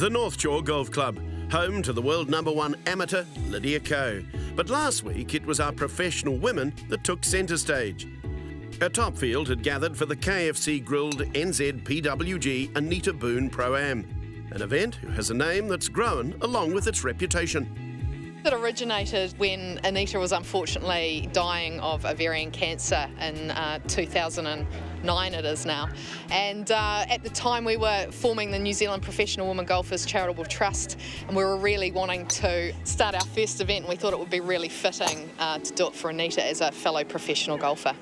The North Shore Golf Club, home to the world #1 amateur Lydia Ko. But last week it was our professional women that took centre stage. A top field had gathered for the KFC grilled NZPWG Anita Boon Pro-Am, an event who has a name that's grown along with its reputation. It originated when Anita was unfortunately dying of ovarian cancer in 2009 it is now. And at the time we were forming the New Zealand Professional Women Golfers Charitable Trust, and we were really wanting to start our first event, and we thought it would be really fitting to do it for Anita as a fellow professional golfer.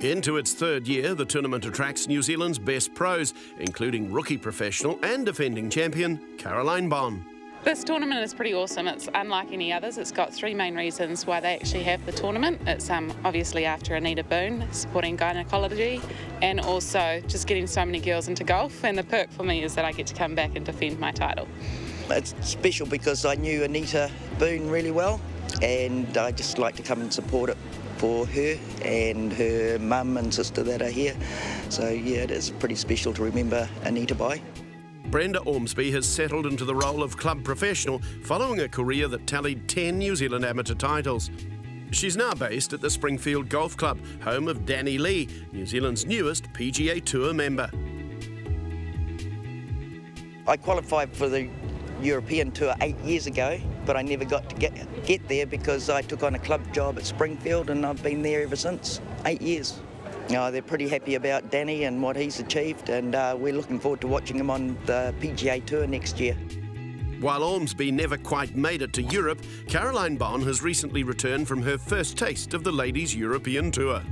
Into its third year, the tournament attracts New Zealand's best pros, including rookie professional and defending champion Caroline Boon. This tournament is pretty awesome. It's unlike any others. It's got three main reasons why they actually have the tournament. It's obviously after Anita Boon, supporting gynecology, and also just getting so many girls into golf. And the perk for me is that I get to come back and defend my title. It's special because I knew Anita Boon really well, and I just like to come and support it for her and her mum and sister that are here. So yeah, it is pretty special to remember Anita by. Brenda Orsby has settled into the role of club professional following a career that tallied 10 New Zealand amateur titles. She's now based at the Springfield Golf Club, home of Danny Lee, New Zealand's newest PGA Tour member. I qualified for the European Tour 8 years ago, but I never got to get there because I took on a club job at Springfield, and I've been there ever since, 8 years. They're pretty happy about Danny and what he's achieved, and we're looking forward to watching him on the PGA Tour next year. While Ormsby never quite made it to Europe, Caroline Boon has recently returned from her first taste of the Ladies European Tour.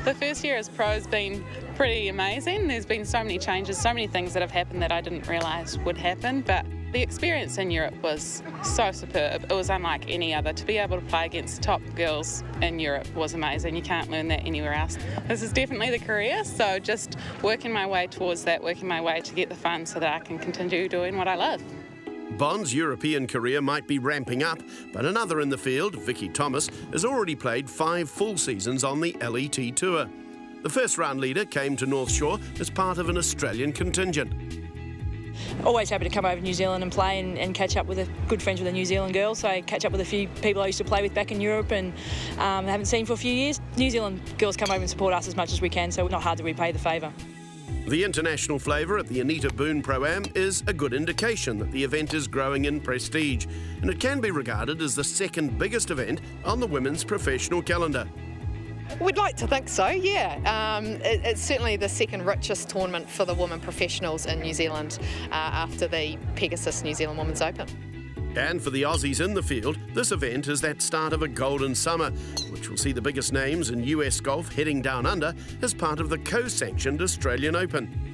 The first year as pro has been pretty amazing. There's been so many changes, so many things that have happened that I didn't realise would happen, but the experience in Europe was so superb. It was unlike any other. To be able to play against top girls in Europe was amazing. You can't learn that anywhere else. This is definitely the career, so just working my way towards that, working my way to get the fun so that I can continue doing what I love. Boon's European career might be ramping up, but another in the field, Vicki Thomas, has already played 5 full seasons on the LET Tour. The first round leader came to North Shore as part of an Australian contingent. Always happy to come over to New Zealand and play and catch up with good friends with the New Zealand girls. So I catch up with a few people I used to play with back in Europe and haven't seen for a few years. New Zealand girls come over and support us as much as we can, so it's not hard to repay the favour. The international flavour at the Anita Boon Pro-Am is a good indication that the event is growing in prestige, and it can be regarded as the second biggest event on the women's professional calendar. We'd like to think so, yeah. It's certainly the second richest tournament for the women professionals in New Zealand after the Pegasus New Zealand Women's Open. And for the Aussies in the field, this event is that start of a golden summer, which will see the biggest names in US golf heading down under as part of the co-sanctioned Australian Open.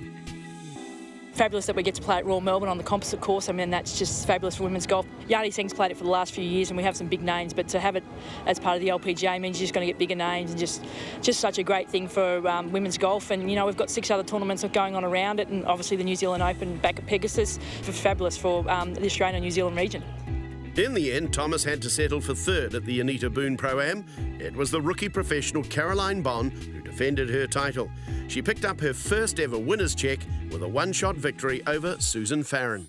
Fabulous that we get to play at Royal Melbourne on the composite course. I mean, that's just fabulous for women's golf. Yardie Singh's played it for the last few years, and we have some big names, but to have it as part of the LPGA means you're just going to get bigger names, and just such a great thing for women's golf. And, you know, we've got 6 other tournaments going on around it, and obviously the New Zealand Open back at Pegasus. Fabulous for the Australian and New Zealand region. In the end, Thomas had to settle for third at the Anita Boon Pro-Am. It was the rookie professional Caroline Boon who defended her title. She picked up her first ever winner's check with a one-shot victory over Susan Farron.